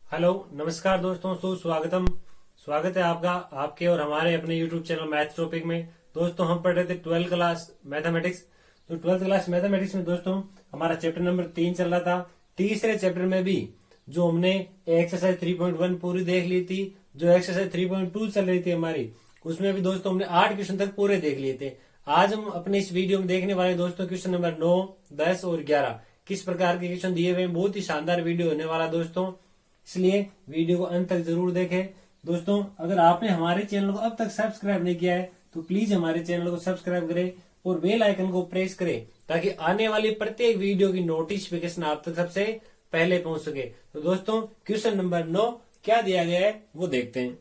Hello नमस्कार दोस्तों, सुस्वागतम। स्वागत है आपका आपके और हमारे अपने यूट्यूब चैनल मैथ टॉपिक में। दोस्तों हम पढ़ रहे थे 12th क्लास मैथमेटिक्स। तो 12th क्लास मैथमेटिक्स में दोस्तों हमारा चैप्टर नंबर 3 चल रहा था। तीसरे चैप्टर में भी जो हमने एक्सरसाइज 3.1 पूरी देख ली थी, जो एक्सरसाइज 3.2 चल रही थी हमारी, उसमें भी दोस्तों हमने 8 क्वेश्चन तक पूरे देख लिए थे। आज हम अपने इस वीडियो में देखने वाले दोस्तों क्वेश्चन नंबर 9, 10 और 11 किस प्रकार के क्वेश्चन दिए हुए हैं। बहुत ही शानदार वीडियो होने वाला दोस्तों, इसलिए वीडियो को अंत तक जरूर देखें। दोस्तों अगर आपने हमारे चैनल को अब तक सब्सक्राइब नहीं किया है तो प्लीज हमारे चैनल को सब्सक्राइब करें और बेल आइकन को प्रेस करें ताकि आने वाली प्रत्येक वीडियो की नोटिफिकेशन आप तक सबसे पहले पहुंच सके। तो दोस्तों क्वेश्चन नंबर 9 क्या दिया गया है वो देखते हैं।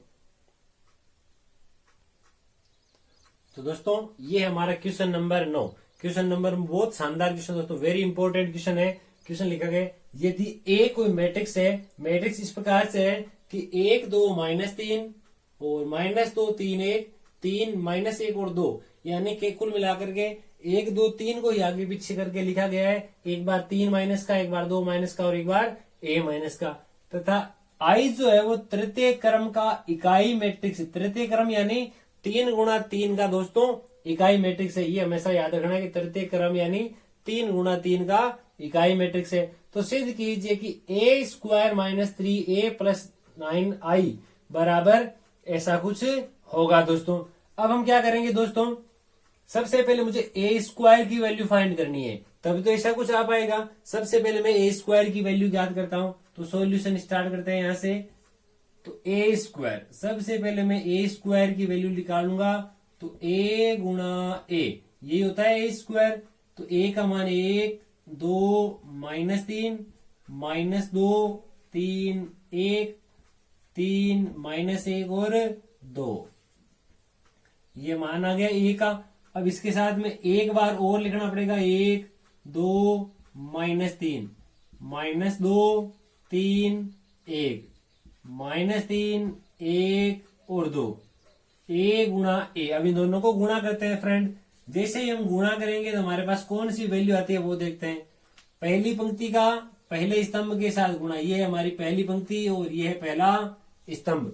तो दोस्तों ये हमारा क्वेश्चन नंबर 9। क्वेश्चन नंबर बहुत शानदार क्वेश्चन दोस्तों, वेरी इंपॉर्टेंट क्वेश्चन है। क्वेश्चन लिखा गया यदि ए कोई मैट्रिक्स है, मैट्रिक्स इस प्रकार से है कि 1 2 -3 और -2 3 1 3 -1 और 2, यानी कि कुल मिलाकर के 1 2 3 को ही आगे पीछे करके लिखा गया है। एक बार 3 माइनस का, एक बार 2 माइनस का और एक बार a माइनस का, तथा आई जो है वो तृतीय क्रम का इकाई मैट्रिक्स। तृतीय क्रम यानी 3 गुणा 3 का दोस्तों इकाई मैट्रिक्स है। ये हमेशा याद रखना है कि तृतीय क्रम यानी 3 गुणा 3 का इकाई मैट्रिक्स है। तो सिद्ध कीजिए कि a² - 3a + 9i बराबर ऐसा कुछ होगा। दोस्तों अब हम क्या करेंगे दोस्तों, सबसे पहले मुझे a² की वैल्यू फाइंड करनी है, तभी तो ऐसा कुछ आ पाएगा। सबसे पहले मैं a² की वैल्यू याद करता हूं, तो सॉल्यूशन स्टार्ट करते हैं यहां से। तो a², सबसे पहले मैं a² की वैल्यू निकालूंगा, तो a गुणा a ये होता है a²। तो a का मान 1 2 -3 -2 3 1 3 -1 और 2, ये मान आ गया a का। अब इसके साथ में एक बार और लिखना पड़ेगा, 1 2 -3 -2 3 1 -3 1 और 2, a गुणा a। अब इन दोनों को गुणा करते हैं फ्रेंड। जैसे ही हम गुणा करेंगे तो हमारे पास कौन सी वैल्यू आती है वो देखते हैं। पहली पंक्ति का पहले स्तंभ के साथ गुणा, ये हमारी पहली पंक्ति और ये है पहला स्तंभ।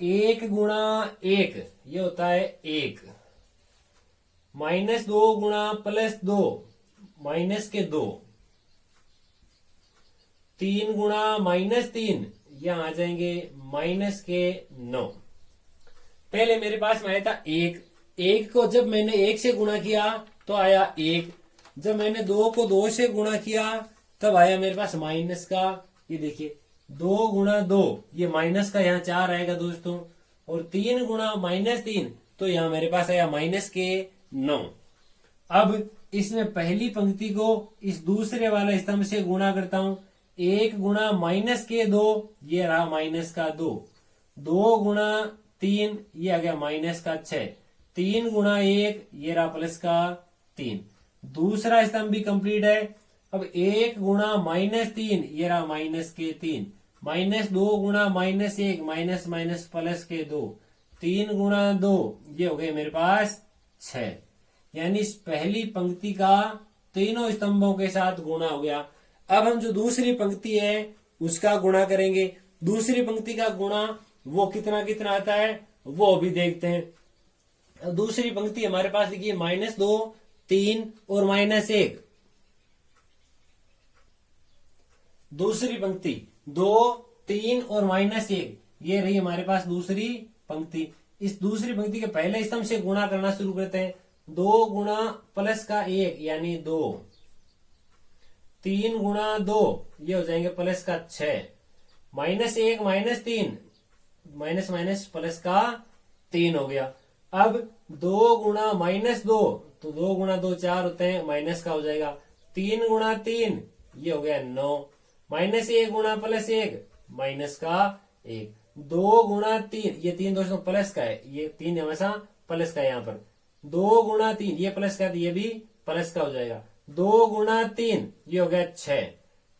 1 गुणा 1 ये होता है 1, -2 गुणा +2 -2, 3 गुणा -3 यहां आ जाएंगे -9। पहले मेरे पास में आया था 1 को जब मैंने 1 से गुणा किया तो आया 1, जब मैंने 2 को 2 से गुणा किया तब आया मेरे पास माइनस का। ये देखिए 2 गुणा 2 ये माइनस का यहाँ 4 आएगा दोस्तों, और 3 गुणा -3 तो यहाँ मेरे पास आया -9। अब इसमें पहली पंक्ति को इस दूसरे वाला स्तंभ से गुणा करता हूं। 1 गुणा -2 ये रहा -2, 2 गुणा 3 ये आ गया -6, 3 गुणा 1 ये रहा +3। दूसरा स्तंभ भी कंप्लीट है। अब 1 गुणा -3 ये रहा -3, -2 गुणा -1 -+2, 3 गुणा 2 ये हो गए मेरे पास 6, यानी इस पहली पंक्ति का तीनों स्तंभों के साथ गुणा हो गया। अब हम जो दूसरी पंक्ति है उसका गुणा करेंगे। दूसरी पंक्ति का गुणा वो कितना कितना आता है वो भी देखते हैं। दूसरी पंक्ति हमारे पास देखिए -2 3 और -1। दूसरी पंक्ति 2 3 और -1 ये रही हमारे पास दूसरी पंक्ति। इस दूसरी पंक्ति के पहले स्तंभ से गुणा करना शुरू करते हैं। 2 गुणा +1 यानी 2, 3 गुणा 2 ये हो जाएंगे +6, -1 -3 +3 हो गया। अब 2 गुणा -2 तो 2 गुणा 2 4 होते हैं, माइनस का हो जाएगा। 3 गुणा 3 ये हो गया 9, -1 गुणा +1 -1, 2 गुणा 3 ये 3 दोस्तों प्लस का है, ये 3 हमेशा प्लस का है यहाँ पर। 2 गुणा 3 ये प्लस का, ये भी प्लस का हो जाएगा। 2 गुणा 3 ये हो गया 6,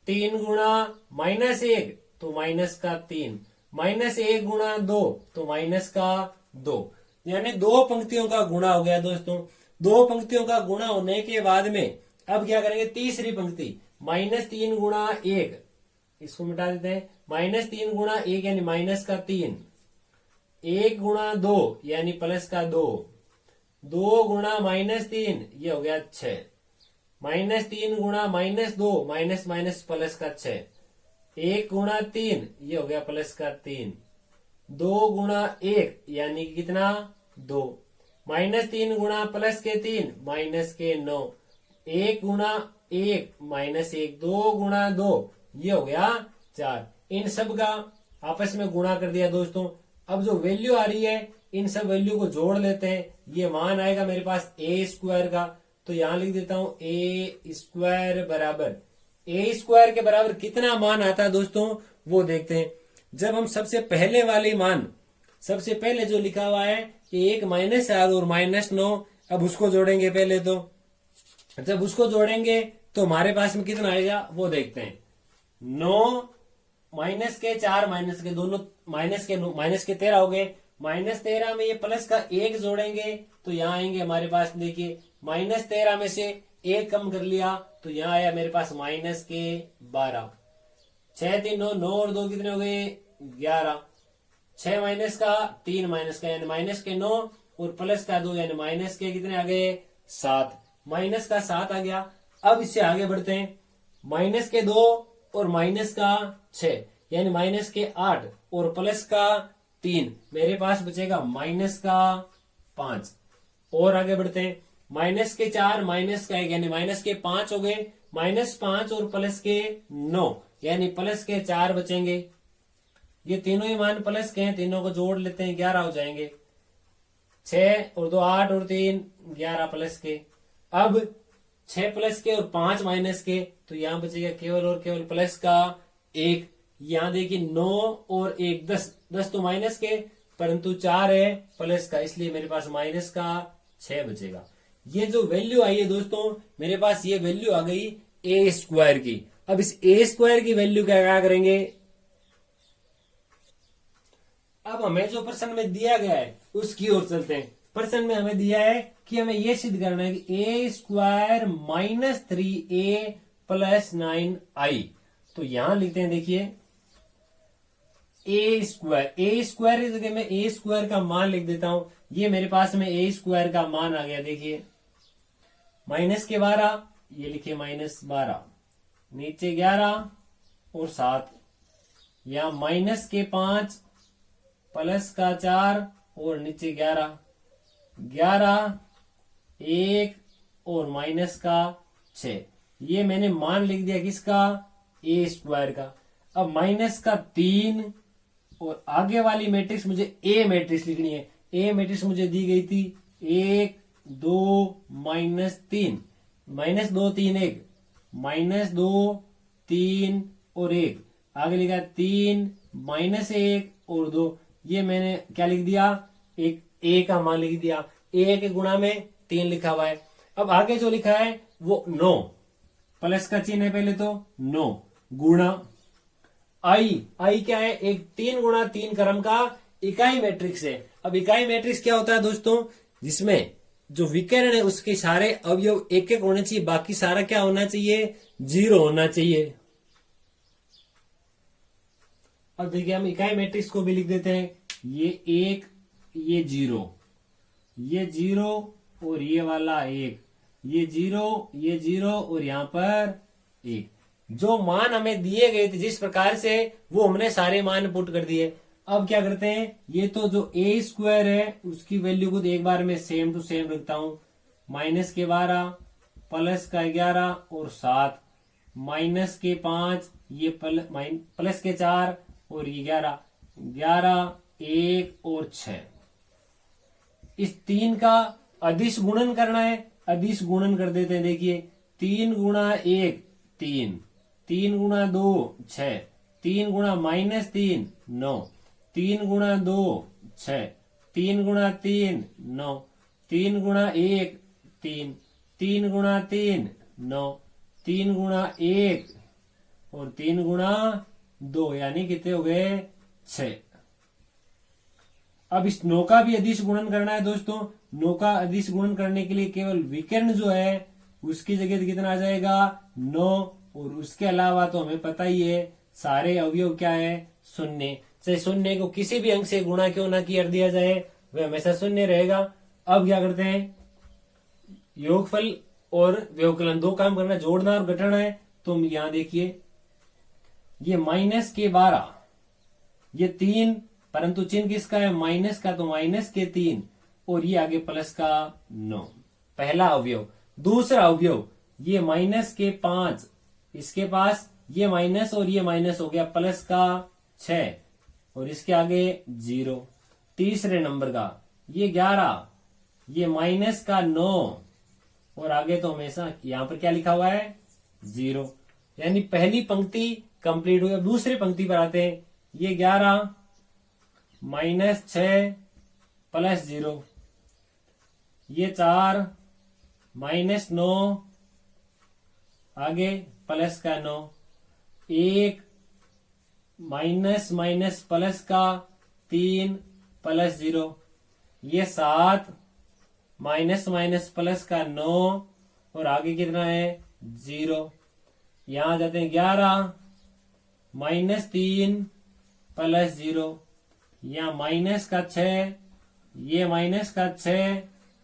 3 गुणा -1 तो -3, -1 गुणा 2 तो -2, यानी 2 पंक्तियों का गुणा हो गया दोस्तों। 2 पंक्तियों का गुणा होने के बाद में अब क्या करेंगे, तीसरी पंक्ति -3 गुणा 1 इसको मिटा देते हैं। -3 गुणा 1 यानी माइनस का 3, 1 गुणा 2 यानी प्लस का 2, 2 गुणा -3 ये हो गया 6, -3 गुणा -2 माइनस माइनस प्लस का 6, 1 गुणा 3 ये हो गया प्लस का 3, 2 गुणा 1 यानी कितना 2, -3 गुणा प्लस के 3 माइनस के 9, 1 गुणा 1 -1, 2 गुणा 2 ये हो गया 4। इन सब का आपस में गुणा कर दिया दोस्तों। अब जो वैल्यू आ रही है इन सब वैल्यू को जोड़ लेते हैं। ये मान आएगा मेरे पास ए स्क्वायर का, तो यहां लिख देता हूं ए स्क्वायर बराबर, ए स्क्वायर के बराबर कितना मान आता है दोस्तों वो देखते हैं। जब हम सबसे पहले वाले मान, सबसे पहले जो लिखा हुआ है कि 1 -7 और -9, अब उसको जोड़ेंगे पहले। तो जब उसको जोड़ेंगे तो हमारे पास में कितना आएगा वो देखते हैं। 9 माइनस के 4 माइनस के दोनों माइनस के 13 हो गए। -13 में ये प्लस का 1 जोड़ेंगे तो यहाँ आएंगे हमारे पास, देखिए -13 में से 1 कम कर लिया तो यहाँ आया मेरे पास -12, 6 3 9, 9 और 2 कितने हो गए 11, 6 माइनस का 3 माइनस का यानी -9 और प्लस का 2 यानी माइनस के कितने आ गए 7, माइनस का 7 आ गया। अब इससे आगे बढ़ते हैं, -2 और -6 यानी -8 और प्लस का 3, मेरे पास बचेगा -5। और आगे बढ़ते हैं, -4 -1 यानी -5 हो गए, -5 और प्लस के 9 यानी प्लस के 4 बचेंगे। ये तीनों ही मान प्लस के हैं, तीनों को जोड़ लेते हैं 11 हो जाएंगे। 6 और 2 8 और 3 11 प्लस के। अब 6 प्लस के और 5 माइनस के, तो यहां बचेगा केवल और केवल प्लस का 1। यहां देखिए 9 और 1 10, 10 तो माइनस के परंतु 4 है प्लस का, इसलिए मेरे पास माइनस का 6 बचेगा। ये जो वैल्यू आई है दोस्तों मेरे पास, ये वैल्यू आ गई ए स्क्वायर की। अब इस ए स्क्वायर की वैल्यू क्या करेंगे, अब हमें जो प्रश्न में दिया गया है उसकी ओर चलते हैं। प्रश्न में हमें दिया है कि हमें यह सिद्ध करना है कि ए स्क्वायर -3a + 9i। तो यहां लिखते हैं, देखिए ए स्क्वायर की जगह मैं ए स्क्वायर का मान लिख देता हूं। ये मेरे पास में ए स्क्वायर का मान आ गया, देखिए -12 ये लिखिए -12, नीचे 11 और 7, यहां -5 प्लस का 4 और नीचे 11, 1 और माइनस का 6। ये मैंने मान लिख दिया किसका, ए स्क्वायर का। अब माइनस का 3 और आगे वाली मैट्रिक्स मुझे ए मैट्रिक्स लिखनी है। ए मैट्रिक्स मुझे दी गई थी 1 2 -3, -2 3 1, -2 3 और 1, आगे लिखा 3 -1 और 2। ये मैंने क्या लिख दिया, एक ए का मान लिख दिया। ए के गुणा में 3 लिखा हुआ है। अब आगे जो लिखा है वो 9, प्लस का चिन्ह है पहले तो 9 गुणा आई क्या है, एक 3 गुणा 3 क्रम का इकाई मैट्रिक्स है। अब इकाई मैट्रिक्स क्या होता है दोस्तों, जिसमें जो विकर्ण है उसके सारे अवयव एक एक होने चाहिए, बाकी सारा क्या होना चाहिए 0 होना चाहिए। अब देखिए हम इकाई मैट्रिक्स को भी लिख देते हैं, ये 1 ये 0, ये 0 और ये वाला 1, ये 0 और यहां पर 1। जो मान हमें दिए गए थे जिस प्रकार से, वो हमने सारे मान पुट कर दिए। अब क्या करते हैं, ये तो जो ए स्क्वायर है उसकी वैल्यू को एक बार में सेम टू सेम रखता हूं, -12 प्लस का 11 और 7, -5 ये प्लस के 4 और ये 11 1 और 6। इस 3 का अदिश गुणन करना है, अदिश गुणन कर देते हैं। देखिए 3 गुणा 1 3, 3 गुणा 2 6, 3 गुणा -3 9, 3 गुणा 2 6, 3 गुणा 3 9, 3 गुणा 1 3, 3 गुणा 3 9, 3 गुणा 1 और 3 गुणा 2 यानी कितने हो गए 6। अब इस 9 का भी अदिश गुणन करना है दोस्तों। 9 का अदिश गुणन करने के लिए केवल विकर्ण जो है उसकी जगह कितना आ जाएगा 9, और उसके अलावा तो हमें पता ही है सारे अवयव क्या है, शून्य। चाहे शून्य को किसी भी अंक से गुणा क्यों ना कर दिया जाए, वह हमेशा शून्य रहेगा। अब क्या करते हैं, योगफल और व्यवकलन दो काम करना, जोड़ना और घटाना है। तो यहां देखिए ये माइनस के 12, ये 3, परंतु चिन्ह किसका है, माइनस का, तो माइनस के 3, और ये आगे प्लस का 9, पहला अवयव। दूसरा अवयव ये माइनस के 5, इसके पास ये माइनस और ये माइनस हो गया, प्लस का 6, और इसके आगे 0। तीसरे नंबर का ये 11, ये माइनस का 9, और आगे तो हमेशा यहां पर क्या लिखा हुआ है, 0। यानी पहली पंक्ति कंप्लीट हुई। अब दूसरी पंक्ति पर आते हैं, ये 11 माइनस 6 प्लस 0, ये 4 माइनस 9 आगे प्लस का 9, 1 माइनस माइनस प्लस का 3 प्लस 0, ये 7 माइनस माइनस प्लस का 9, और आगे कितना है, 0। यहां जाते हैं 11 माइनस 3 प्लस 0, यहाँ माइनस का 6, ये माइनस का 6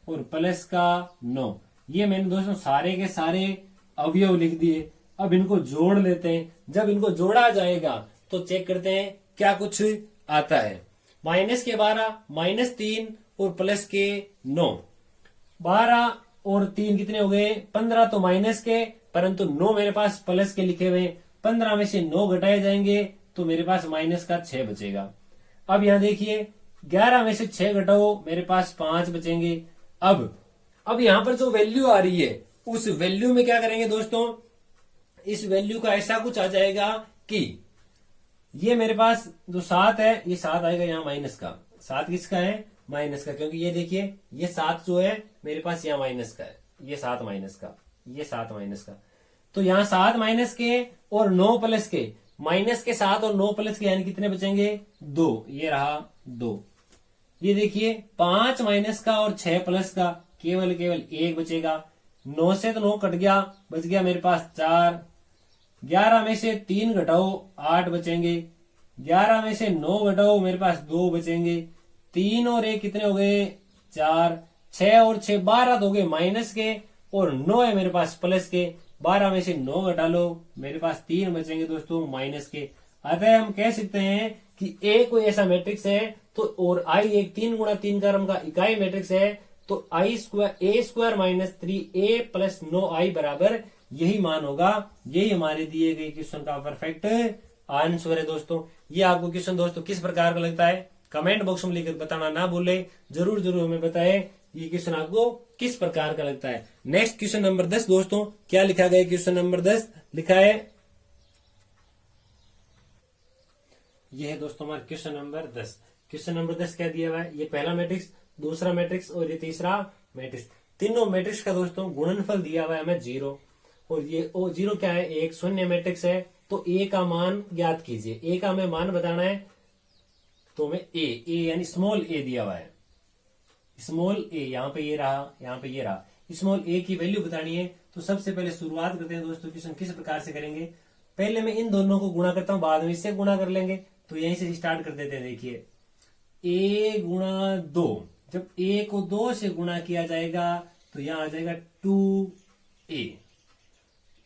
और प्लस का 9। ये मैंने दोस्तों सारे के सारे अवयव लिख दिए। अब इनको जोड़ लेते हैं। जब इनको जोड़ा जाएगा तो चेक करते हैं क्या कुछ आता है। माइनस के 12 माइनस 3 और प्लस के 9, 12 और 3 कितने हो गए, 15। तो माइनस के, परंतु 9 मेरे पास प्लस के लिखे हुए। 15 में से 9 घटाए जाएंगे तो मेरे पास माइनस का 6 बचेगा। अब यहां देखिए 11 में से 6 घटाओ, मेरे पास 5 बचेंगे। अब यहां पर जो वैल्यू आ रही है उस वैल्यू में क्या करेंगे दोस्तों, इस वैल्यू का ऐसा कुछ आ जाएगा कि ये मेरे पास जो 7 है, ये 7 आएगा यहाँ माइनस का। 7 किसका है, माइनस का, क्योंकि ये देखिए ये 7 जो है मेरे पास यहाँ माइनस का है, ये 7 माइनस का, ये 7 माइनस का। तो यहाँ 7 माइनस के और 9 प्लस के, माइनस के 7 और 9 प्लस के, यानी कितने बचेंगे, 2। ये रहा 2। ये देखिए 5 माइनस का और 6 प्लस का, केवल 1 बचेगा। 9 से तो 9 कट गया, बच गया मेरे पास 4। 11 में से 3 घटाओ, 8 बचेंगे। 11 में से 9 घटाओ, मेरे पास 2 बचेंगे। 3 और 1 कितने हो गए, 4। 6 और 6 12 हो गए माइनस के, और 9 है मेरे पास प्लस के। 12 में से 9 घटा लो, मेरे पास 3 बचेंगे दोस्तों माइनस के। अतः हम कह सकते हैं कि ए कोई ऐसा मैट्रिक्स है तो, और आई एक 3 गुणा 3 क्रम का इकाई मैट्रिक्स है, तो I square A square minus 3a plus 9i बराबर यही मान होगा। यही हमारे दिए गए क्वेश्चन का परफेक्ट आंसर है दोस्तों। ये आपको क्वेश्चन दोस्तों किस प्रकार का लगता है, कमेंट बॉक्स में लिखकर बताना ना भूले। जरूर जरूर हमें बताएं ये क्वेश्चन आपको किस प्रकार का लगता है। नेक्स्ट क्वेश्चन नंबर 10 दोस्तों, क्या लिखा गया, क्वेश्चन नंबर 10 लिखा है, ये है दोस्तों हमारा क्वेश्चन नंबर 10। क्वेश्चन नंबर 10 क्या दिया हुआ है, ये पहला मैट्रिक्स, दूसरा मैट्रिक्स और ये तीसरा मैट्रिक्स। तीनों मैट्रिक्स का दोस्तों गुणनफल दिया हुआ है हमें 0, और ये 0 क्या है, एक शून्य मैट्रिक्स है। तो ए का मान ज्ञात कीजिए। ए का हमें मान बताना है, तो हमें ए यानी स्मॉल ए दिया हुआ है, स्मॉल ए, यहाँ पे ये रहा, यहाँ पे ये रहा। स्मॉल ए की वैल्यू बतानी है। तो सबसे पहले शुरुआत करते हैं दोस्तों, क्वेश्चन किस प्रकार से करेंगे। पहले मैं इन दोनों को गुणा करता हूं, बाद में इससे गुणा कर लेंगे। तो यहीं से स्टार्ट कर देते हैं। देखिए a गुणा 2, जब a को 2 से गुणा किया जाएगा तो यहां आ जाएगा 2a।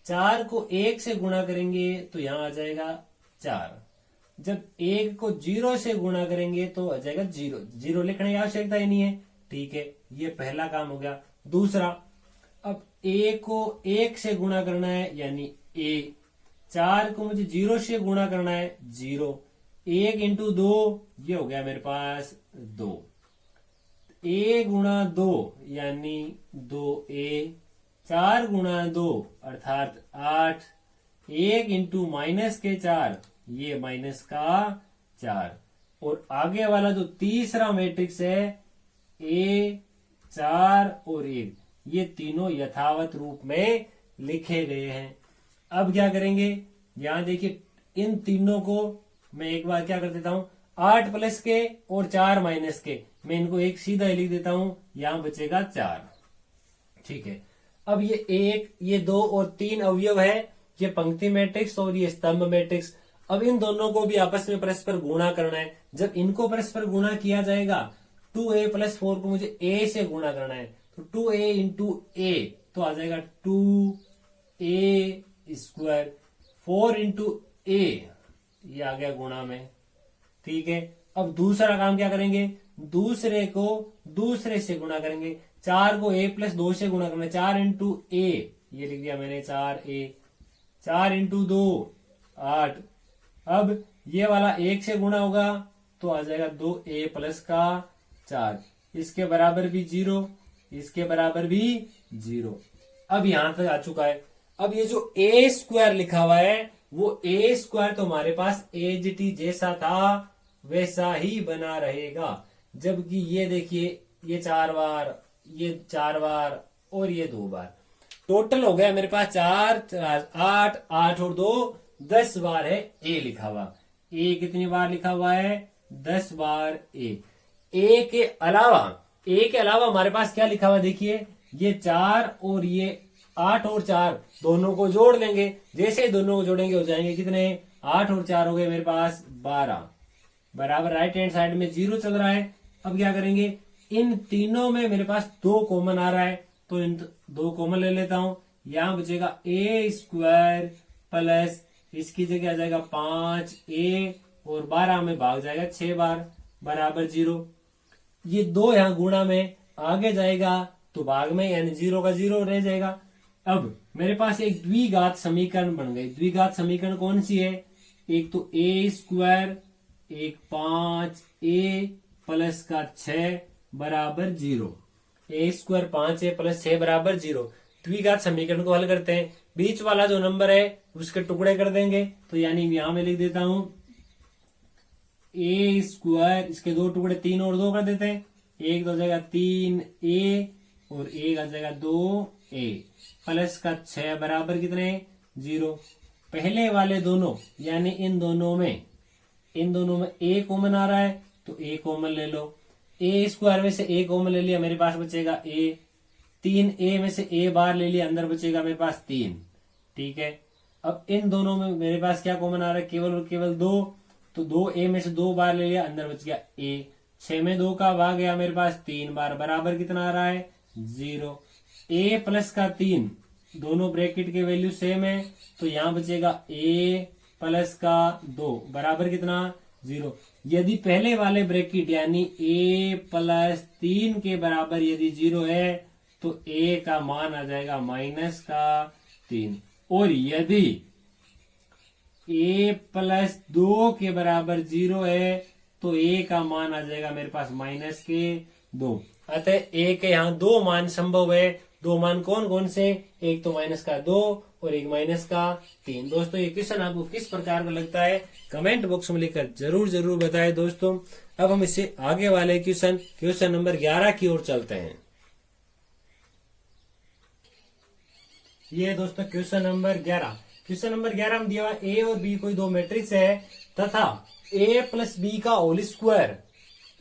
4 को 1 से गुणा करेंगे तो यहां आ जाएगा 4। जब 1 को 0 से गुणा करेंगे तो आ जाएगा 0। 0 लिखने की आवश्यकता ही नहीं है, ठीक है, ये पहला काम हो गया। दूसरा, अब a को 1 से गुणा करना है यानी a, 4 को मुझे 0 से गुणा करना है 0। 1 इंटू 2 ये हो गया मेरे पास 2। a गुणा 2 यानी 2a, 4 गुणा 2 अर्थात 8। 1 इंटू माइनस के 4 ये माइनस का 4। और आगे वाला जो तीसरा मैट्रिक्स है a, 4 और 1, ये तीनों यथावत रूप में लिखे गए हैं। अब क्या करेंगे, यहां देखिए इन तीनों को मैं एक बार क्या कर देता हूं, 8 प्लस के और 4 माइनस के, मैं इनको एक सीधा ही लिख देता हूं, यहां बचेगा 4, ठीक है। अब ये 1, ये 2 और 3 अवयव है, ये पंक्ति मैट्रिक्स और ये स्तंभ मैट्रिक्स। अब इन दोनों को भी आपस में परस्पर गुणा करना है। जब इनको परस्पर गुणा किया जाएगा 2a + 4 को मुझे a से गुणा करना है, तो 2a × a तो आ जाएगा 2a²। 4 × a ये आ गया गुणा में, ठीक है। अब दूसरा काम क्या करेंगे, दूसरे को दूसरे से गुणा करेंगे। 4 को a + 2 से गुणा करना है, 4 × a ये लिख दिया मैंने 4a। 4 × 2 8। अब ये वाला 1 से गुणा होगा तो आ जाएगा 2a + 4। इसके बराबर भी 0, इसके बराबर भी 0। अब यहां तक आ चुका है। अब ये जो a² लिखा हुआ है वो a² तो हमारे पास एज जैसा था वैसा ही बना रहेगा, जबकि ये देखिए ये 4 बार, ये 4 बार और ये 2 बार, टोटल हो गया मेरे पास 4 8 8 और 2 10 बार है a लिखा हुआ। a कितनी बार लिखा हुआ है, 10 बार a के अलावा हमारे पास क्या लिखा हुआ, देखिए ये 4 और ये 8 और 4 दोनों को जोड़ लेंगे। जैसे ही दोनों को जोड़ेंगे हो जाएंगे कितने, 8 और 4 हो गए मेरे पास 12, बराबर राइट हैंड साइड में 0 चल रहा है। अब क्या करेंगे, इन तीनों में मेरे पास 2 कॉमन आ रहा है तो इन 2 कॉमन ले लेता हूं। यहां बचेगा a² प्लस इसकी जगह आ जाएगा 5a और 12 में भाग जाएगा 6 बार, बराबर 0। ये 2 यहां गुणा में आगे जाएगा तो भाग में यानी 0 का 0 रह जाएगा। अब मेरे पास एक द्विघात समीकरण बन गई। द्विघात समीकरण कौन सी है, एक तो a², एक 5a + 6 बराबर 0। a² 5a + 6 बराबर 0। द्विघात समीकरण को हल करते हैं, बीच वाला जो नंबर है उसके टुकड़े कर देंगे, तो यानी यहां मैं लिख देता हूं a², इसके 2 टुकड़े 3 और 2 कर देते हैं, एक तो हो जाएगा 3a और एक आ जाएगा 2a + 6 बराबर कितने 0। पहले वाले दोनों यानी इन दोनों में a कॉमन आ रहा है तो a कॉमन ले लो। a² में से a कॉमन ले लिया, मेरे पास बचेगा a। 3a में से a बार ले लिया, अंदर बचेगा मेरे पास 3, ठीक है। अब इन दोनों में मेरे पास क्या कॉमन आ रहा है, केवल और केवल 2, तो 2a में से 2 बार ले लिया, अंदर बच गया a। 6 में 2 का भाग गया मेरे पास 3 बार, बराबर कितना आ रहा है 0। a + 3 दोनों ब्रैकेट के वैल्यू सेम है तो यहां बचेगा a + 2 बराबर कितना 0। यदि पहले वाले ब्रैकेट यानी a + 3 के बराबर यदि 0 है तो a का मान आ जाएगा -3, और यदि a + 2 के बराबर 0 है तो a का मान आ जाएगा मेरे पास -2। अतः a के यहाँ 2 मान संभव है। 2 मान कौन कौन से, एक तो -2 और एक -3। दोस्तों ये क्वेश्चन आपको किस प्रकार का लगता है कमेंट बॉक्स में लिखकर जरूर बताएं दोस्तों। अब हम इससे आगे वाले क्वेश्चन नंबर 11 की ओर चलते हैं। ये दोस्तों क्वेश्चन नंबर 11। क्वेश्चन नंबर 11 में दिया हुआ a और b कोई 2 मैट्रिक्स है तथा a + b का होल स्क्वायर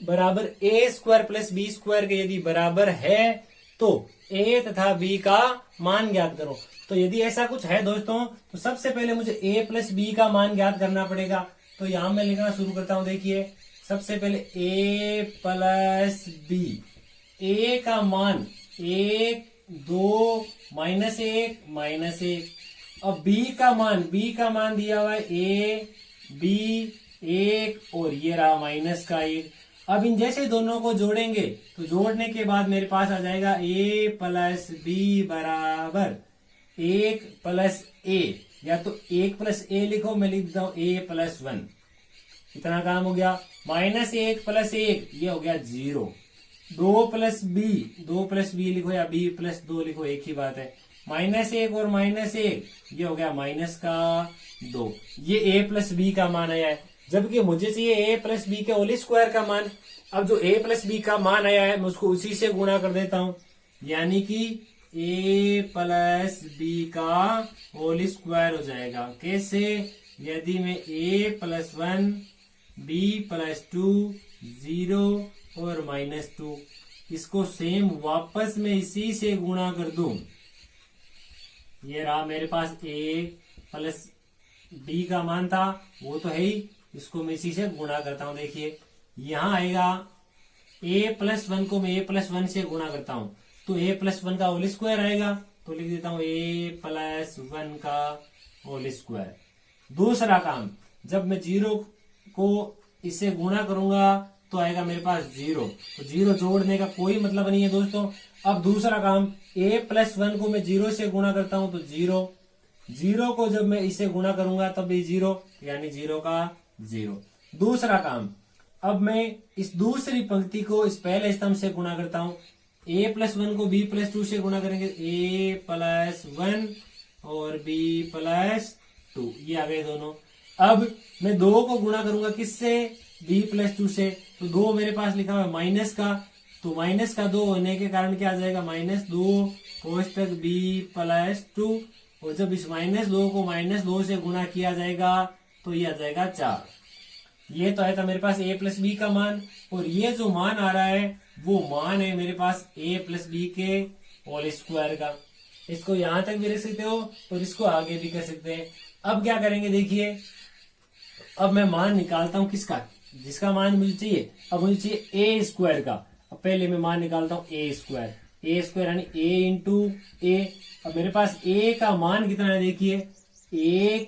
बराबर a² + b² के यदि बराबर है तो a तथा b का मान ज्ञात करो। तो यदि ऐसा कुछ है दोस्तों तो सबसे पहले मुझे a + b का मान ज्ञात करना पड़ेगा। तो यहां मैं लिखना शुरू करता हूं। देखिए सबसे पहले a + b, a का मान 1 2 -1 अब b का मान दिया हुआ है a b 1 और ये रहा -1। अब इन जैसे दोनों को जोड़ेंगे तो जोड़ने के बाद मेरे पास आ जाएगा a + b बराबर 1 + a, या तो 1 + a लिखो, मैं लिख देता हूं a + 1। इतना काम हो गया। -1 + 1 ये हो गया 0। 2 + b लिखो या b + 2 लिखो, एक ही बात है। -1 और -1 ये हो गया -2। ये a + b का मान आया है, जबकि मुझे चाहिए a + b के होल स्क्वायर का मान। अब जो a + b का मान आया है मैं उसको उसी से गुणा कर देता हूं, यानी कि a + b का होल स्क्वायर हो जाएगा। कैसे, यदि मैं a + 1 b + 2 0 और -2 इसको सेम वापस में इसी से गुणा कर दूं, ये रहा मेरे पास a + बी का मान था वो तो है ही, इसको मैं इसी से गुणा करता हूं। देखिए यहां आएगा a+1 को मैं a+1 से गुणा करता हूं तो a+1 का होल स्क्वायर आएगा, तो लिख देता हूं a+1 का होल स्क्वायर। दूसरा काम, जब मैं 0 को इससे गुणा करूंगा तो आएगा मेरे पास 0, तो 0 जोड़ने का कोई मतलब नहीं है दोस्तों। अब दूसरा काम, a+1 को मैं 0 से गुणा करता हूं तो 0 को जब मैं इसे गुणा करूंगा तब भी 0, यानी 0 का 0। दूसरा काम, अब मैं इस दूसरी पंक्ति को इस पहले स्तंभ से गुणा करता हूं। a+1 को b+2 से गुणा करेंगे, a+1 और b+2, ये आ गए दोनों। अब मैं 2 को गुणा करूंगा किससे, b+2 से, तो 2 मेरे पास लिखा हुआ है माइनस का, तो माइनस का 2 होने के कारण क्या आ जाएगा, -2 कोष्टक b+2, और जब इस -2 को -2 से गुणा किया जाएगा तो ये आ जाएगा 4। ये तो आया था मेरे पास a+b का मान, और ये जो मान आ रहा है वो मान है मेरे पास a+b के होल स्क्वायर का। इसको यहां तक भी रख सकते हो और इसको आगे भी कर सकते हैं। अब क्या करेंगे, देखिए अब मैं मान निकालता हूं किसका, जिसका मान मुझे चाहिए। अब मुझे चाहिए a² का, अब पहले मैं मान निकालता हूं a² यानी a इंटू a। अब मेरे पास a का मान कितना है, देखिए 1,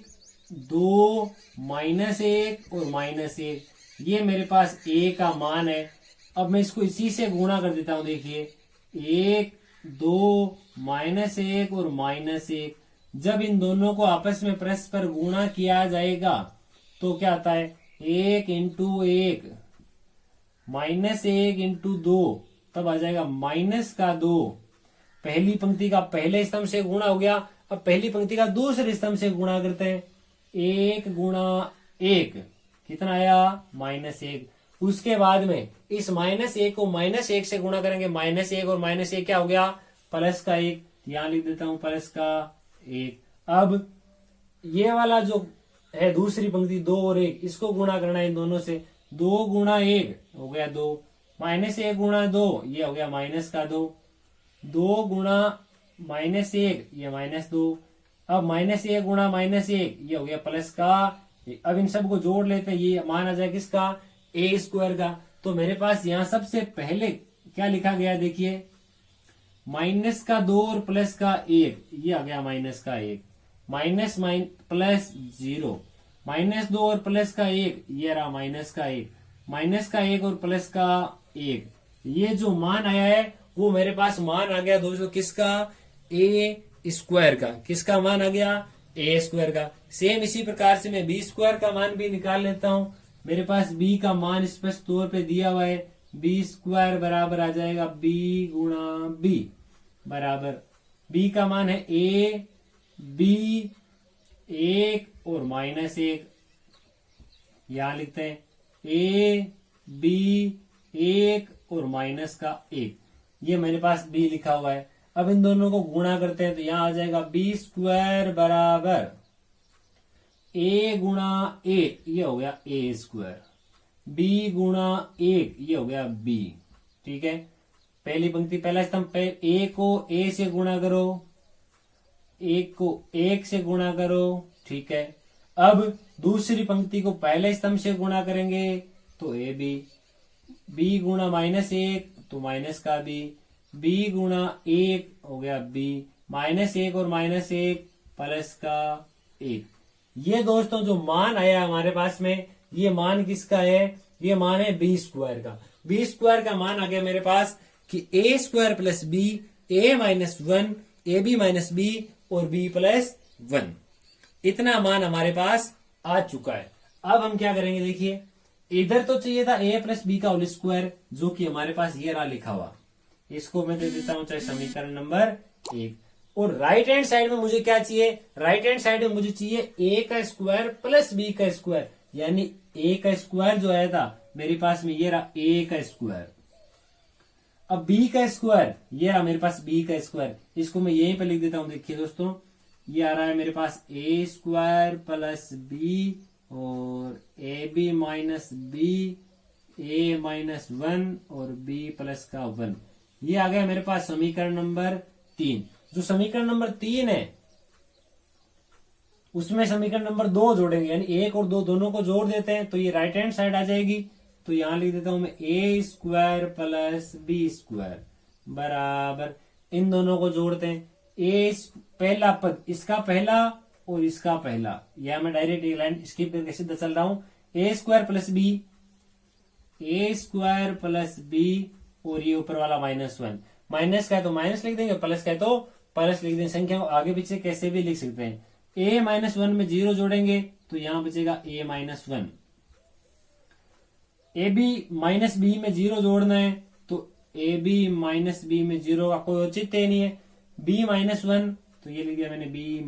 2, -1 और -1, ये मेरे पास a का मान है। अब मैं इसको इसी से गुणा कर देता हूं, देखिए 1, 2, -1 और -1, जब इन दोनों को आपस में परस्पर गुणा किया जाएगा तो क्या आता है, 1 इंटू 1 -1 इंटू 2, तब आ जाएगा -2। पहली पंक्ति का पहले स्तंभ से गुणा हो गया, अब पहली पंक्ति का दूसरे स्तंभ से गुणा करते हैं। 1 गुणा 1 कितना आया, -1। उसके बाद में इस -1 को -1 से गुणा करेंगे, -1 और -1 क्या हो गया, +1, यहां लिख देता हूं +1। अब ये वाला जो है दूसरी पंक्ति 2 और 1, इसको गुणा करना है इन दोनों से। 2 गुणा 1 हो गया 2, -1 गुणा 2 ये हो गया -2, 2 गुणा -1 ये -2, अब -1 गुणा -1 ये हो गया +1। अब इन सबको जोड़ लेते हैं, ये मान आ जाए किसका, a² का। तो मेरे पास यहाँ सबसे पहले क्या लिखा गया, देखिए -2 और +1, ये आ गया -1, +0, -2 और +1 ये रहा -1 और +1, ये जो मान आया है वो मेरे पास मान आ गया दोस्तों किसका, a² का। किसका मान आ गया, a² का। सेम इसी प्रकार से मैं b² का मान भी निकाल लेता हूं। मेरे पास b का मान स्पष्ट तौर पे दिया हुआ है, b² बराबर आ जाएगा b गुणा b बराबर, b का मान है a, b, 1 और -1, यहां लिखते हैं a, b, 1 और -1, ये मेरे पास b लिखा हुआ है। अब इन दोनों को गुणा करते हैं तो यहां आ जाएगा b² बराबर a गुणा a, ये हो गया a², b गुणा 1 ये हो गया b। ठीक है, पहली पंक्ति पहला स्तंभ, a को a से गुणा करो, 1 को 1 से गुणा करो। ठीक है, अब दूसरी पंक्ति को पहले स्तंभ से गुणा करेंगे तो ab, b गुणा -1 तो माइनस का b गुणा 1 हो गया b, -1 और -1 +1। ये दोस्तों जो मान आया हमारे पास में, ये मान किसका है, ये मान है b² का। b² का मान आ गया मेरे पास कि a² + b, a - 1, ab - b और b+1, इतना मान हमारे पास आ चुका है। अब हम क्या करेंगे, देखिए इधर तो चाहिए था a + b का होल स्क्वायर, जो कि हमारे पास ये रहा लिखा हुआ, इसको मैं दे देता हूं चाहे समीकरण नंबर 1। और राइट हैंड साइड में मुझे क्या चाहिए, राइट हैंड साइड में मुझे चाहिए a² + b², यानी a² जो आया था मेरे पास में ये रहा a², अब b² ये रहा मेरे पास b², इसको मैं यहीं पे लिख देता हूं। देखिए दोस्तों, ये आ रहा है मेरे पास a² + b और ab - b, a - 1 और b+1, ये आ गया मेरे पास समीकरण नंबर 3। जो समीकरण नंबर 3 है उसमें समीकरण नंबर 2 जोड़ेंगे, यानी 1 और 2 दोनों को जोड़ देते हैं तो ये राइट हैंड साइड आ जाएगी। तो यहां लिख देता हूं मैं ए स्क्वायर प्लस बी स्क्वायर बराबर, इन दोनों को जोड़ते हैं, ए पहला पद इसका पहला और इसका पहला, यह मैं डायरेक्ट एक लाइन स्किप करके सीधा चल रहा हूं, ए स्क्वायर प्लस बी, ए स्क्वायर प्लस बी, और ये ऊपर वाला -1, माइनस का है तो माइनस लिख देंगे, प्लस का है तो प्लस लिख देंगे, संख्या को आगे पीछे कैसे भी लिख सकते हैं। a -1 में 0 जोड़ेंगे तो यहां बचेगा a -1, A B minus B में 0 जोड़ना है तो ए बी माइनस बी में 0 का कोई औचित्य नहीं है, b -1 तो ये लिख दिया मैंने b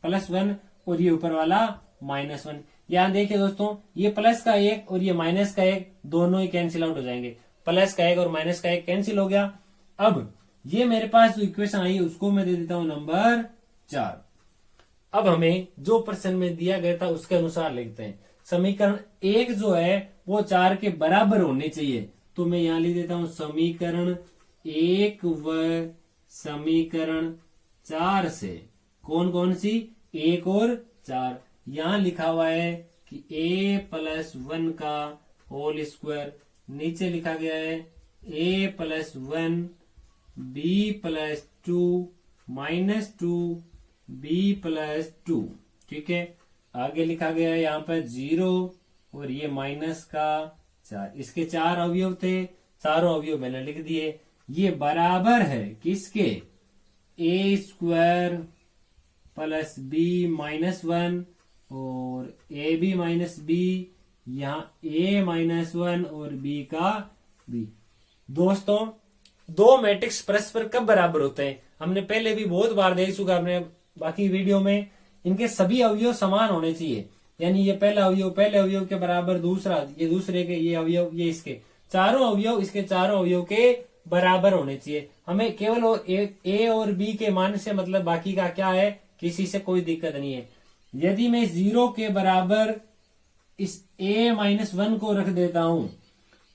+1 और ये ऊपर वाला -1। यहां देखिए दोस्तों, ये प्लस का 1 और ये माइनस का 1 दोनों ही कैंसिल आउट हो जाएंगे, प्लस का 1 और माइनस का 1 कैंसिल हो गया। अब ये मेरे पास जो इक्वेशन आई है उसको मैं दे देता हूं नंबर 4। अब हमें जो प्रश्न में दिया गया था उसके अनुसार लिखते हैं। समीकरण 1 जो है वो 4 के बराबर होने चाहिए, तो मैं यहां लिख देता हूं समीकरण 1 व समीकरण 4 से कौन कौन सी, 1 और 4। यहां लिखा हुआ है कि a+1 का होल स्क्वायर, नीचे लिखा गया है a+1 b+2 -2 b+2, ठीक है। आगे लिखा गया है यहाँ पर 0 और ये माइनस का 4, इसके 4 अवयव थे, चारों अवयव मैंने लिख दिए। ये बराबर है किसके, a स्क्वायर प्लस b -1 और ab माइनस b, यहाँ a -1 और b का b। दोस्तों, दो मैट्रिक्स परस्पर कब बराबर होते हैं हमने पहले भी बहुत बार देख चुका, हमने बाकी वीडियो में। इनके सभी अवयव समान होने चाहिए, यानी ये पहला अवयव पहले अवयव के बराबर, दूसरा ये दूसरे के, ये अवयव ये इसके, चारों अवयव इसके चारों अवयव के बराबर होने चाहिए। हमें केवल ए और बी के मान से मतलब, बाकी का क्या है किसी से कोई दिक्कत नहीं है। यदि मैं 0 के बराबर इस a-1 को रख देता हूं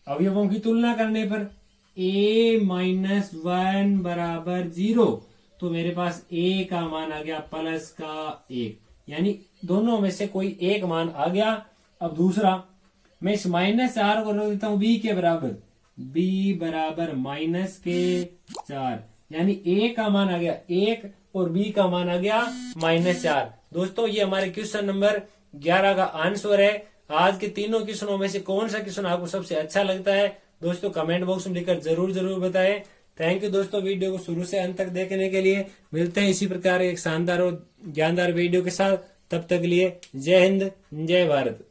अवयवों की तुलना करने पर, a-1 बराबर 0, तो मेरे पास a का मान आ गया प्लस का 1, यानी दोनों में से कोई एक मान आ गया। अब दूसरा, मैं इस -4 को रख देता हूं b के बराबर, b बराबर -4, यानी a का मान आ गया 1 और b का मान आ गया -4। दोस्तों, ये हमारे क्वेश्चन नंबर 11 का आंसर है। आज के तीनों क्वेश्चनों में से कौन सा क्वेश्चन आपको सबसे अच्छा लगता है दोस्तों कमेंट बॉक्स में लिखकर जरूर बताएं। थैंक यू दोस्तों, वीडियो को शुरू से अंत तक देखने के लिए। मिलते हैं इसी प्रकार एक शानदार और ज्ञानदार वीडियो के साथ, तब तक के लिए जय हिंद जय भारत।